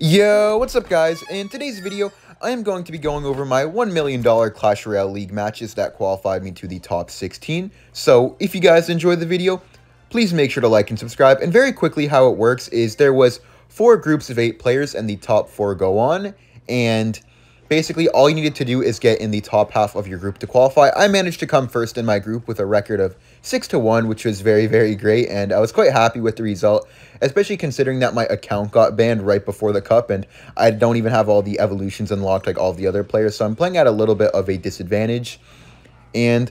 Yo, what's up guys? In today's video, I am going to be going over my $1 million Clash Royale League matches that qualified me to the top 16. So, if you guys enjoyed the video, please make sure to like and subscribe. And very quickly, how it works is there was 4 groups of 8 players and the top 4 go on. And basically, all you needed to do is get in the top half of your group to qualify. I managed to come first in my group with a record of 6-1, which was very, very great. And I was quite happy with the result, especially considering that my account got banned right before the cup. And I don't even have all the evolutions unlocked like all the other players. So I'm playing at a little bit of a disadvantage. And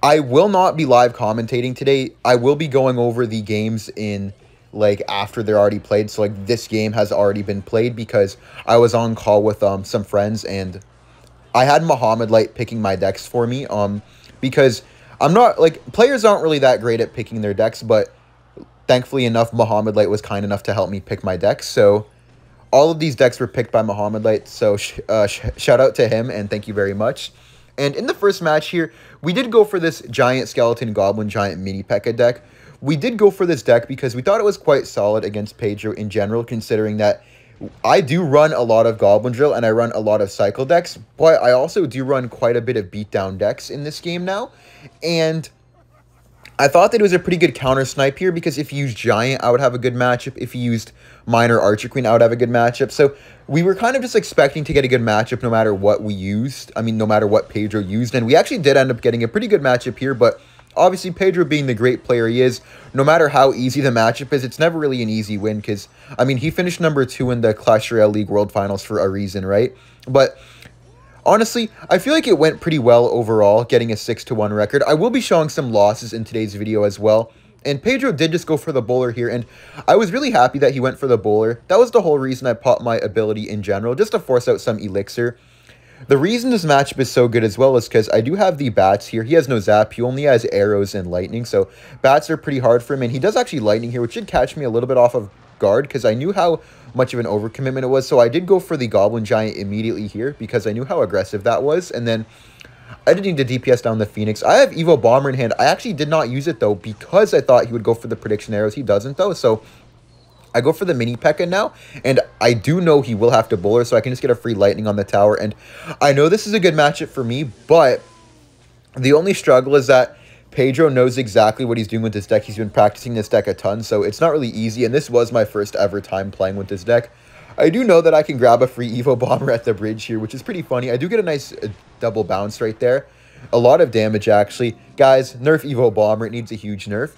I will not be live commentating today. I will be going over the games in like after they're already played. So like this game has already been played because I was on call with some friends and I had Muhammad Light picking my decks for me because I'm not like players aren't really that great at picking their decks, but thankfully enough Muhammad Light was kind enough to help me pick my decks. So all of these decks were picked by Muhammad Light, so shout out to him and thank you very much. And in the first match here, we did go for this Giant Skeleton Goblin Giant Mini P.E.K.K.A deck. We did go for this deck because we thought it was quite solid against Pedro in general, considering that I do run a lot of Goblin Drill and I run a lot of Cycle decks, but I also do run quite a bit of beatdown decks in this game now. And I thought that it was a pretty good counter snipe here because if you used Giant, I would have a good matchup. If you used Minor Archer Queen, I would have a good matchup. So we were kind of just expecting to get a good matchup no matter what we used. I mean, no matter what Pedro used. And we actually did end up getting a pretty good matchup here, but obviously, Pedro being the great player he is, no matter how easy the matchup is, it's never really an easy win because, I mean, he finished number 2 in the Clash Royale League World Finals for a reason, right? But honestly, I feel like it went pretty well overall, getting a 6-1 record. I will be showing some losses in today's video as well. And Pedro did just go for the bowler here, and I was really happy that he went for the bowler. That was the whole reason I popped my ability in general, just to force out some elixir. The reason this matchup is so good as well is because I do have the bats here. He has no zap. He only has arrows and lightning. So bats are pretty hard for him. And he does actually lightning here, which did catch me a little bit off of guard because I knew how much of an overcommitment it was. So I did go for the Goblin Giant immediately here because I knew how aggressive that was. And then I didn't need to DPS down the Phoenix. I have Evo Bomber in hand. I actually did not use it though because I thought he would go for the prediction arrows. He doesn't though. So I go for the mini P.E.K.K.A now, and I do know he will have to bowler, so I can just get a free lightning on the tower. And I know this is a good matchup for me, but the only struggle is that Pedro knows exactly what he's doing with this deck. He's been practicing this deck a ton, so it's not really easy, and this was my first ever time playing with this deck. I do know that I can grab a free Evo Bomber at the bridge here, which is pretty funny. I do get a nice double bounce right there. A lot of damage, actually. Guys, nerf Evo Bomber. It needs a huge nerf.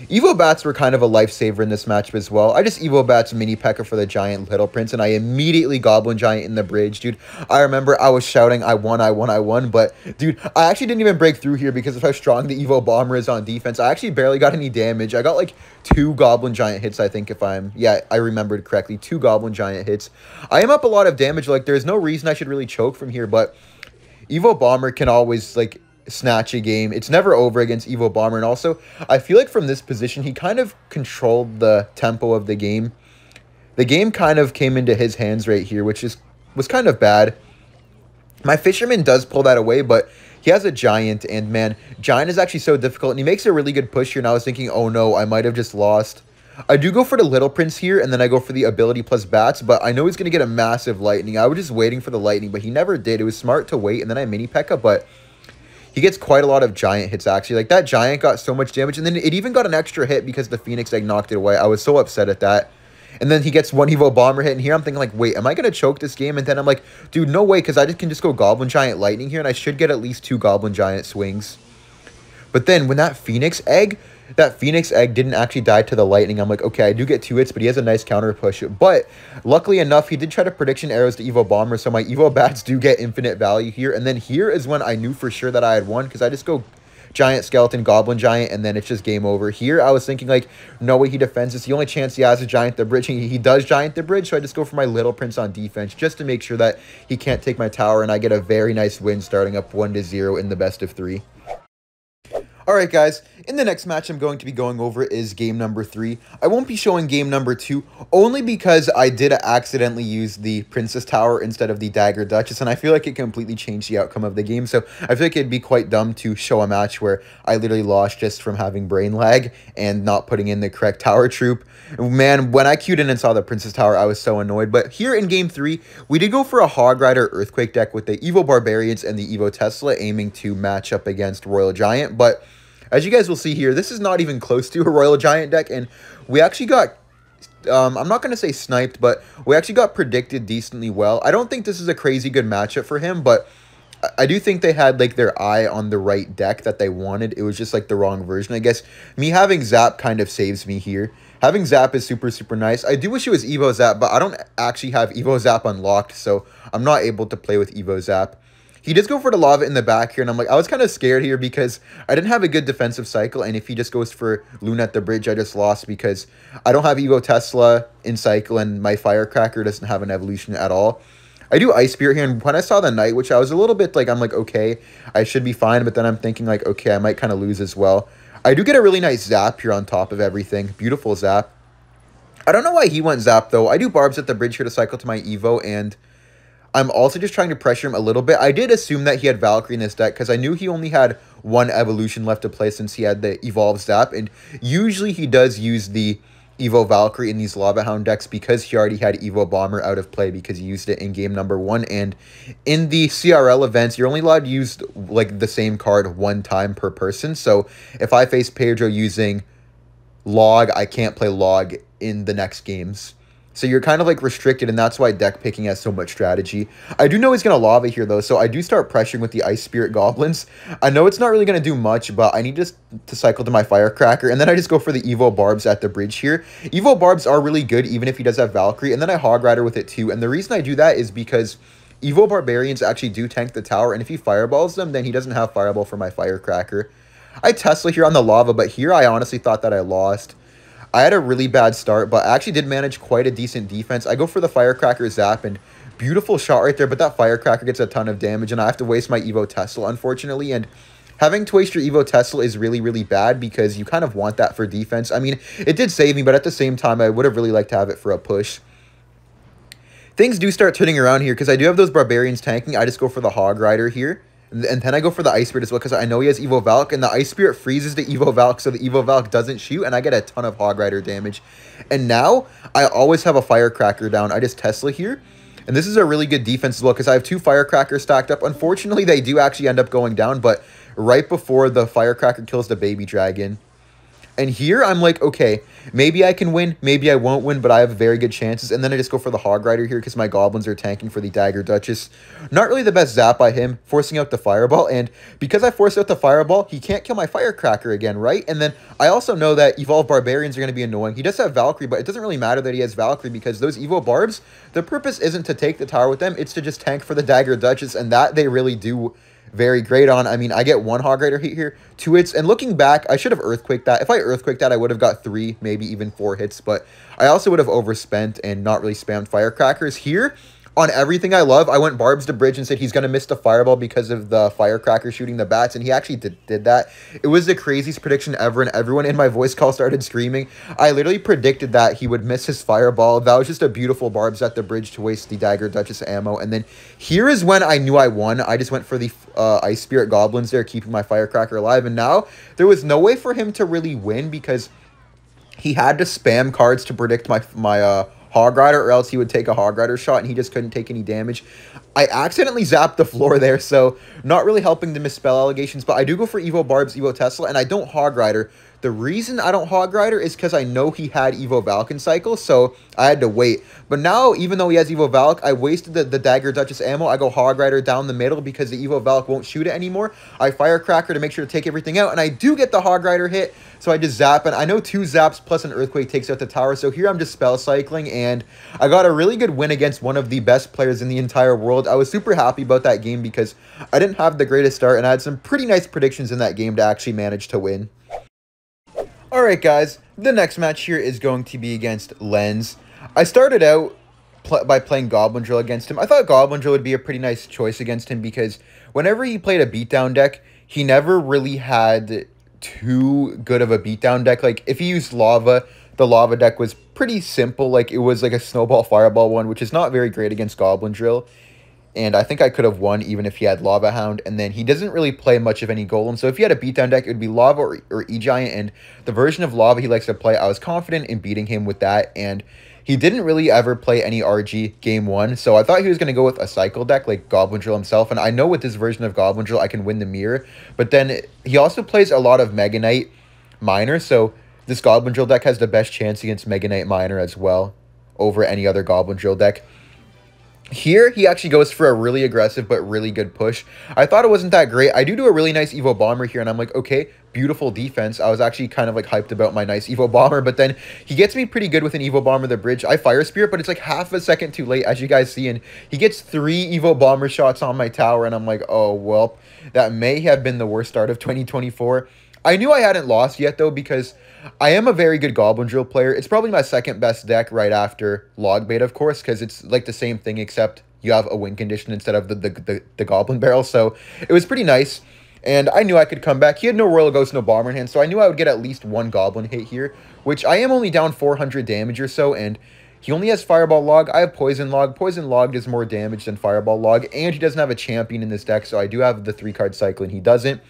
Evo Bats were kind of a lifesaver in this matchup as well. I just Evo Bats Mini P.E.K.K.A for the Giant Little Prince, and I immediately Goblin Giant in the bridge, dude. I remember I was shouting, I won, but, dude, I actually didn't even break through here because of how strong the Evo Bomber is on defense. I actually barely got any damage. I got, like, 2 Goblin Giant hits, I think, yeah, I remembered correctly. 2 Goblin Giant hits. I am up a lot of damage. Like, there's no reason I should really choke from here, but Evo Bomber can always, like, snatch a game. It's never over against Evo Bomber. And also, I feel like from this position, he kind of controlled the tempo of the game. The game kind of came into his hands right here, which was kind of bad. My Fisherman does pull that away, but he has a Giant, and man, Giant is actually so difficult, and he makes a really good push here, and I was thinking, oh no, I might have just lost. I do go for the Little Prince here, and then I go for the ability plus bats, but I know he's going to get a massive lightning. I was just waiting for the lightning, but he never did. It was smart to wait, and then I mini P.E.K.K.A, but he gets quite a lot of Giant hits, actually. Like, that Giant got so much damage, and then it even got an extra hit because the Phoenix Egg knocked it away. I was so upset at that. And then he gets 1 Evo Bomber hit, and here I'm thinking, like, wait, am I going to choke this game? And then I'm like, dude, no way, because I can just go Goblin Giant Lightning here, and I should get at least 2 Goblin Giant swings. But then, when that Phoenix Egg didn't actually die to the lightning, I'm like, okay, I do get 2 hits, but he has a nice counter push. But luckily enough, he did try to prediction arrows to Evo Bomber, so my Evo Bats do get infinite value here. And then here is when I knew for sure that I had won, because I just go Giant Skeleton, Goblin Giant, and then it's just game over. Here, I was thinking, like, no way he defends this. The only chance he has is Giant the Bridge, and he does Giant the Bridge, so I just go for my Little Prince on defense, just to make sure that he can't take my tower, and I get a very nice win starting up 1-0 in the best of 3. Alright guys, in the next match I'm going to be going over is game number 3. I won't be showing game number 2, only because I did accidentally use the Princess Tower instead of the Dagger Duchess, and I feel like it completely changed the outcome of the game, so I feel like it'd be quite dumb to show a match where I literally lost just from having brain lag and not putting in the correct tower troop. Man, when I queued in and saw the Princess Tower, I was so annoyed, but here in game 3, we did go for a Hog Rider Earthquake deck with the Evo Barbarians and the Evo Tesla aiming to match up against Royal Giant, but as you guys will see here, this is not even close to a Royal Giant deck, and we actually got, I'm not going to say sniped, but we actually got predicted decently well. I don't think this is a crazy good matchup for him, but I do think they had, like, their eye on the right deck that they wanted. It was just, like, the wrong version. I guess me having Zap kind of saves me here. Having Zap is super, super nice. I do wish it was Evo Zap, but I don't actually have Evo Zap unlocked, so I'm not able to play with Evo Zap. He does go for the lava in the back here, and I'm like, I was kind of scared here because I didn't have a good defensive cycle, and if he just goes for Luna at the bridge, I just lost because I don't have Evo Tesla in cycle, and my Firecracker doesn't have an evolution at all. I do Ice Spirit here, and when I saw the Knight, which I was a little bit like, I'm like, okay, I should be fine, but then I'm thinking like, okay, I might kind of lose as well. I do get a really nice Zap here on top of everything. Beautiful Zap. I don't know why he went Zap, though. I do Barbs at the bridge here to cycle to my Evo, and I'm also just trying to pressure him a little bit. I did assume that he had Valkyrie in his deck because I knew he only had one evolution left to play since he had the Evolve Zap. And usually he does use the Evo Valkyrie in these Lava Hound decks because he already had Evo Bomber out of play because he used it in game number 1. And in the CRL events, you're only allowed to use like the same card one time per person. So if I face Pedro using Log, I can't play Log in the next games. So you're kind of like restricted, and that's why deck picking has so much strategy. I do know he's going to lava here, though, so I do start pressuring with the Ice Spirit Goblins. I know it's not really going to do much, but I need just to cycle to my Firecracker, and then I just go for the Evo Barbs at the bridge here. Evo Barbs are really good, even if he does have Valkyrie, and then I Hog Rider with it too. And the reason I do that is because Evo Barbarians actually do tank the tower, and if he Fireballs them, then he doesn't have Fireball for my Firecracker. I Tesla here on the lava, but here I honestly thought that I lost. I had a really bad start, but I actually did manage quite a decent defense. I go for the Firecracker Zap, and beautiful shot right there, but that Firecracker gets a ton of damage, and I have to waste my Evo Tesla, unfortunately, and having to waste your Evo Tesla is really, really bad because you kind of want that for defense. I mean, it did save me, but at the same time, I would have really liked to have it for a push. Things do start turning around here because I do have those Barbarians tanking. I just go for the Hog Rider here. And then I go for the Ice Spirit as well because I know he has Evo Valk, and the Ice Spirit freezes the Evo Valk, so the Evo Valk doesn't shoot, and I get a ton of Hog Rider damage. And now, I always have a Firecracker down. I just Tesla here, and this is a really good defense as well because I have 2 Firecrackers stacked up. Unfortunately, they do actually end up going down, but right before the Firecracker kills the Baby Dragon. And here, I'm like, okay, maybe I can win, maybe I won't win, but I have very good chances. And then I just go for the Hog Rider here because my Goblins are tanking for the Dagger Duchess. Not really the best Zap by him, forcing out the Fireball. And because I forced out the Fireball, he can't kill my Firecracker again, right? And then I also know that Evolved Barbarians are going to be annoying. He does have Valkyrie, but it doesn't really matter that he has Valkyrie because those Evo Barbs, the purpose isn't to take the tower with them, it's to just tank for the Dagger Duchess, and that they really do very great on. I mean, I get 1 Hog Rider hit here, 2 hits, and looking back, I should have Earthquaked that. If I Earthquaked that, I would have got 3, maybe even 4 hits, but I also would have overspent and not really spammed Firecrackers. Here, on everything I love, I went Barbs to bridge and said he's going to miss the Fireball because of the Firecracker shooting the bats, and he actually did that. It was the craziest prediction ever, and everyone in my voice call started screaming. I literally predicted that he would miss his Fireball. That was just a beautiful Barbs at the bridge to waste the Dagger Duchess ammo, and then here is when I knew I won. I just went for the Ice Spirit Goblins there, keeping my Firecracker alive, and now there was no way for him to really win because he had to spam cards to predict my Hog Rider, or else he would take a Hog Rider shot, and he just couldn't take any damage. I accidentally zapped the floor there, so not really helping the misspell allegations, but I do go for Evo Barbs, Evo Tesla, and I don't Hog Rider. The reason I don't Hog Rider is because I know he had Evo Valk in cycle, so I had to wait. But now, even though he has Evo Valk, I wasted the Dagger Duchess ammo. I go Hog Rider down the middle because the Evo Valk won't shoot it anymore. I Firecracker to make sure to take everything out, and I do get the Hog Rider hit, so I just zap, and I know 2 zaps plus an Earthquake takes out the tower, so here I'm just spell cycling, and I got a really good win against one of the best players in the entire world. I was super happy about that game because I didn't have the greatest start, and I had some pretty nice predictions in that game to actually manage to win. Alright guys, the next match here is going to be against Lens. I started out by playing Goblin Drill against him. I thought Goblin Drill would be a pretty nice choice against him because whenever he played a beatdown deck, he never really had too good of a beatdown deck. Like, if he used Lava, the Lava deck was pretty simple. Like, it was like a Snowball Fireball one, which is not very great against Goblin Drill. And I think I could have won even if he had Lava Hound. And then he doesn't really play much of any Golem. So if he had a beatdown deck, it would be Lava or E-Giant. And the version of Lava he likes to play, I was confident in beating him with that. And he didn't really ever play any RG game 1. So I thought he was going to go with a Cycle deck like Goblin Drill himself. And I know with this version of Goblin Drill, I can win the mirror. But then he also plays a lot of Mega Knight Miner. So this Goblin Drill deck has the best chance against Mega Knight Miner as well over any other Goblin Drill deck. Here, he actually goes for a really aggressive but really good push. I thought it wasn't that great. I do a really nice Evo Bomber here, and I'm like, okay, beautiful defense. I was actually kind of like hyped about my nice Evo Bomber, but then he gets me pretty good with an Evo Bomber the bridge. I Fire Spirit, but it's like half a second too late, as you guys see, and he gets 3 Evo Bomber shots on my tower, and I'm like, oh, well, that may have been the worst start of 2024. I knew I hadn't lost yet, though, because I am a very good Goblin Drill player. It's probably my second best deck right after Logbait, of course, because it's like the same thing, except you have a win condition instead of the Goblin Barrel. So it was pretty nice, and I knew I could come back. He had no Royal Ghost, no Bomber in hand, so I knew I would get at least 1 Goblin hit here, which I am only down 400 damage or so, and he only has Fireball Log. I have Poison Log. Poison Log does more damage than Fireball Log, and he doesn't have a champion in this deck, so I do have the 3-card cycle, and he doesn't.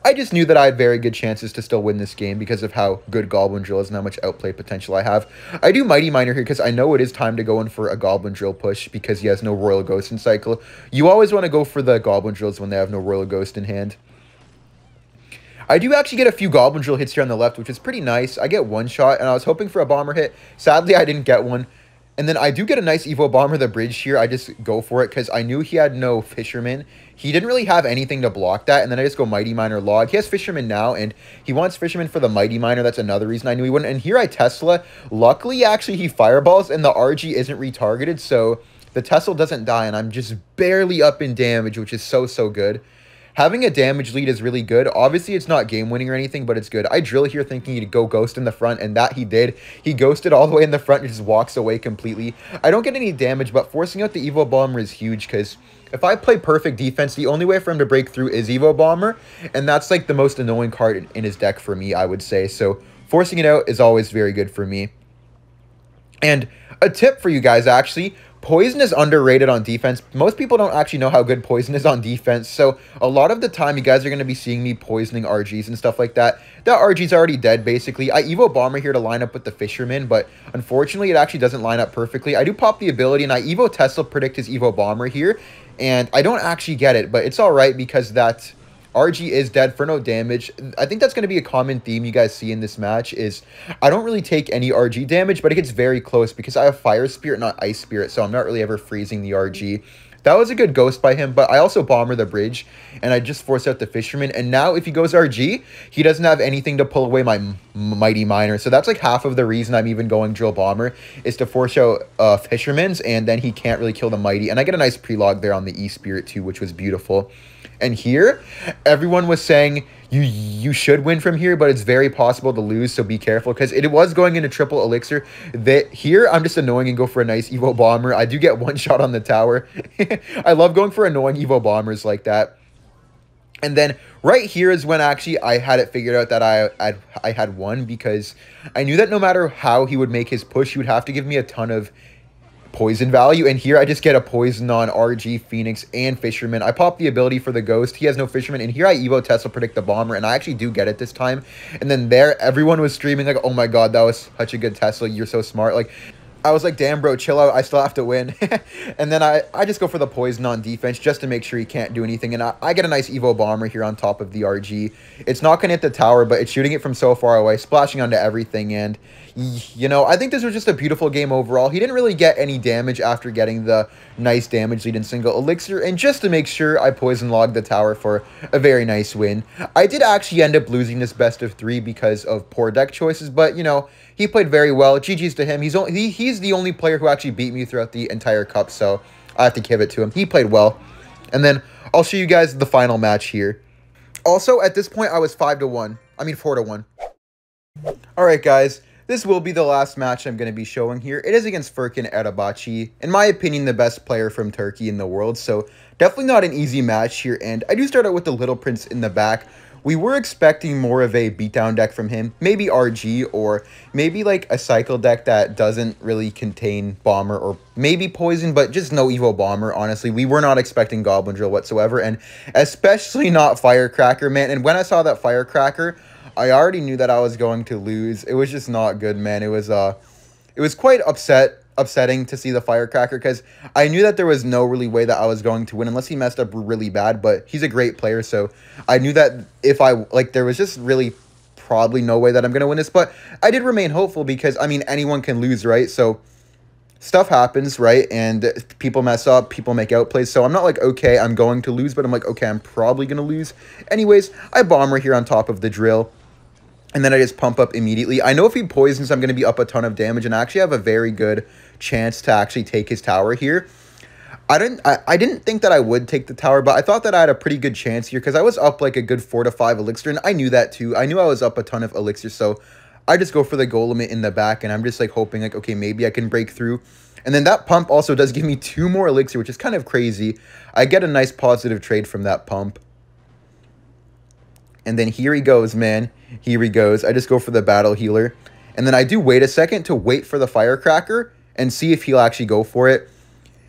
I just knew that I had very good chances to still win this game because of how good Goblin Drill is and how much outplay potential I have. I do Mighty Miner here because I know it is time to go in for a Goblin Drill push because he has no Royal Ghost in cycle. You always want to go for the Goblin Drills when they have no Royal Ghost in hand. I do actually get a few Goblin Drill hits here on the left, which is pretty nice. I get 1 shot, and I was hoping for a Bomber hit. Sadly, I didn't get one. And then I do get a nice Evo Bomber the bridge here. I just go for it because I knew he had no Fisherman. He didn't really have anything to block that. And then I just go Mighty Miner Log. He has Fisherman now, and he wants Fisherman for the Mighty Miner. That's another reason I knew he wouldn't. And here I Tesla. Luckily, actually, he Fireballs, and the RG isn't retargeted. So the Tesla doesn't die, and I'm just barely up in damage, which is so good. Having a damage lead is really good. Obviously, it's not game-winning or anything, but it's good. I drill here thinking he'd go Ghost in the front, and that he did. He ghosted all the way in the front and just walks away completely. I don't get any damage, but forcing out the Evo Bomber is huge, because if I play perfect defense, the only way for him to break through is Evo Bomber, and that's like the most annoying card in his deck for me, I would say. So forcing it out is always very good for me. And a tip for you guys, actually, Poison is underrated on defense. Most people don't actually know how good Poison is on defense. So a lot of the time, you guys are going to be seeing me poisoning RGs and stuff like that. That RG's already dead, basically. I Evo Bomber here to line up with the Fisherman, but unfortunately, it actually doesn't line up perfectly. I do pop the ability, and I Evo Tesla predict his Evo Bomber here, and I don't actually get it, but it's all right because that RG is dead for no damage. I think that's going to be a common theme you guys see in this match is I don't really take any RG damage, but it gets very close because I have Fire Spirit, not Ice Spirit, so I'm not really ever freezing the RG. That was a good ghost by him, but I also Bomber the bridge, and I just force out the Fisherman. And now if he goes RG, he doesn't have anything to pull away my Mighty Miner. So that's like half of the reason I'm even going Drill Bomber is to force out Fisherman's, and then he can't really kill the Mighty. And I get a nice pre-log there on the E-Spirit too, which was beautiful. And here, everyone was saying you should win from here, but it's very possible to lose, so be careful, because it was going into triple elixir. Here, I'm just annoying and go for a nice Evo Bomber. I do get 1 shot on the tower. I love going for annoying Evo Bombers like that. And then right here is when actually I had it figured out that I had won, because I knew that no matter how he would make his push, he would have to give me a ton of poison value, and here I just get a poison on RG, Phoenix, and Fisherman. I pop the ability for the Ghost. He has no Fisherman, and here I Evo Tesla predict the Bomber, and I actually do get it this time. And then there, everyone was streaming like, oh my god, that was such a good Tesla, you're so smart. Like, I was like, damn, bro, chill out. I still have to win. And then I just go for the poison on defense just to make sure he can't do anything. And I get a nice Evo Bomber here on top of the RG. It's not going to hit the tower, but it's shooting it from so far away, splashing onto everything. And, you know, I think this was just a beautiful game overall. He didn't really get any damage after getting the nice damage lead in single elixir. And just to make sure, I poison logged the tower for a very nice win. I did actually end up losing this best of 3 because of poor deck choices, but, you know, he played very well. GG's to him. He's the only player who actually beat me throughout the entire cup, so I have to give it to him. He played well. And then I'll show you guys the final match here. Also, at this point, I was 5-1. I mean, 4-1. All right, guys. This will be the last match I'm going to be showing here. It is against Furkan Erabachi. In my opinion, the best player from Turkey in the world, so definitely not an easy match here. And I do start out with the Little Prince in the back, we were expecting more of a beatdown deck from him. Maybe RG, or maybe like a cycle deck that doesn't really contain Bomber, or maybe Poison, but just no Evo Bomber, honestly. We were not expecting Goblin Drill whatsoever, and especially not Firecracker, man. And when I saw that Firecracker, I already knew that I was going to lose. It was just not good, man. It was quite upsetting to see the Firecracker, because I knew that there was no really way that I was going to win unless he messed up really bad, but he's a great player, so I knew that if there was just really probably no way that I'm going to win this, but I did remain hopeful because, I mean, anyone can lose, right? So stuff happens, right? And people mess up, people make outplays, so I'm not like, okay, I'm going to lose, but I'm like, okay, I'm probably going to lose. Anyways, I Bomber here on top of the drill. And then I just pump up immediately. I know if he poisons, I'm going to be up a ton of damage, and I actually have a very good chance to actually take his tower here. I didn't think that I would take the tower, but I thought that I had a pretty good chance here because I was up like a good 4 to 5 elixir, and I knew that too. I knew I was up a ton of elixir, so I just go for the golem in the back, and I'm just like hoping like, okay, maybe I can break through. And then that pump also does give me 2 more elixir, which is kind of crazy. I get a nice positive trade from that pump. And then here he goes, man. Here he goes. I just go for the battle healer. And then I do wait a second to wait for the Firecracker and see if he'll actually go for it.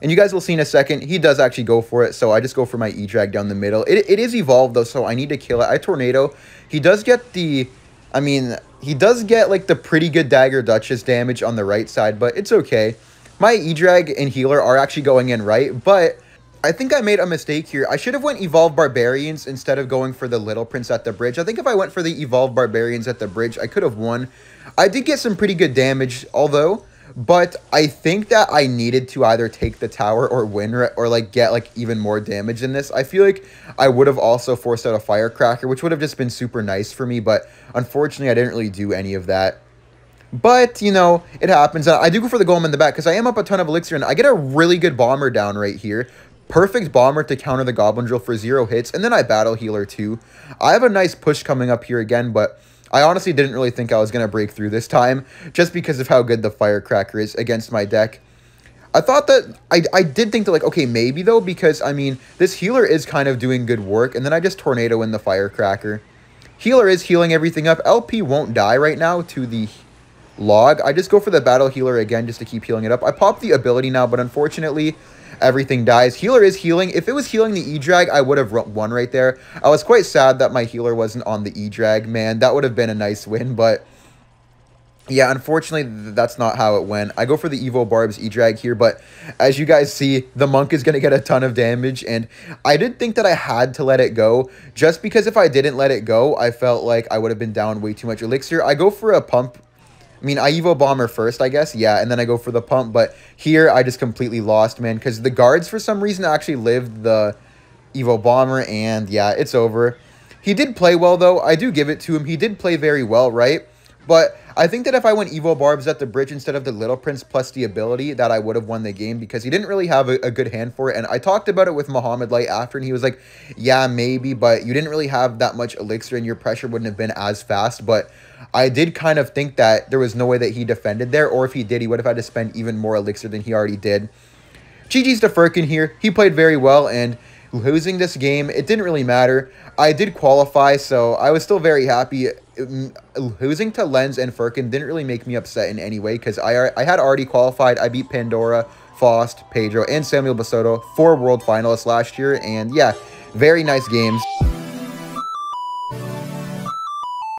And you guys will see in a second, he does actually go for it. So I just go for my E-Drag down the middle. It is evolved, though, so I need to kill it. I Tornado. He does get the... I mean, he does get, like, the pretty good Dagger Duchess damage on the right side, but it's okay. My E-Drag and healer are actually going in right, but... I think I made a mistake here. I should have went Evolved Barbarians instead of going for the Little Prince at the bridge. I think if I went for the Evolved Barbarians at the bridge, I could have won. I did get some pretty good damage, although, but I think that I needed to either take the tower or win, or like get like even more damage in this. I feel like I would have also forced out a Firecracker, which would have just been super nice for me, but unfortunately I didn't really do any of that. But, you know, it happens. I do go for the golem in the back because I am up a ton of elixir, and I get a really good Bomber down right here. Perfect Bomber to counter the Goblin Drill for 0 hits, and then I battle healer too. I have a nice push coming up here again, but I honestly didn't really think I was going to break through this time, just because of how good the Firecracker is against my deck. I thought that, I did think that, like, okay, maybe though, because, I mean, this healer is kind of doing good work, and then I just Tornado in the Firecracker. Healer is healing everything up. LP won't die right now to the log. I just go for the battle healer again just to keep healing it up. I pop the ability now, but unfortunately everything dies. Healer is healing. If it was healing the E-Drag, I would have won right there. I was quite sad that my healer wasn't on the E-Drag. Man, that would have been a nice win, but yeah, unfortunately, that's not how it went. I go for the Evo Barb's E-Drag here, but as you guys see, the Monk is going to get a ton of damage, and I did think that I had to let it go, just because if I didn't let it go, I felt like I would have been down way too much elixir. I go for a pump. I mean, I Evo Bomber first, I guess. Yeah, and then I go for the pump. But here, I just completely lost, man. Because the guards, for some reason, actually lived the Evo Bomber. And, yeah, it's over. He did play well, though. I do give it to him. He did play very well, right? But I think that if I went Evo Barbs at the bridge instead of the Little Prince plus the ability, that I would have won the game. Because he didn't really have a good hand for it. And I talked about it with Muhammad Light after. And he was like, yeah, maybe. But you didn't really have that much elixir. And your pressure wouldn't have been as fast. But I did kind of think that there was no way that he defended there, or if he did, he would have had to spend even more elixir than he already did. GG's to Firkin here. He played very well, and losing this game, it didn't really matter. I did qualify, so I was still very happy. Losing to Lens and Firkin didn't really make me upset in any way, because I had already qualified. I beat Pandora, Faust, Pedro, and Samuel Basoto, 4 world finalists last year, and yeah, very nice games.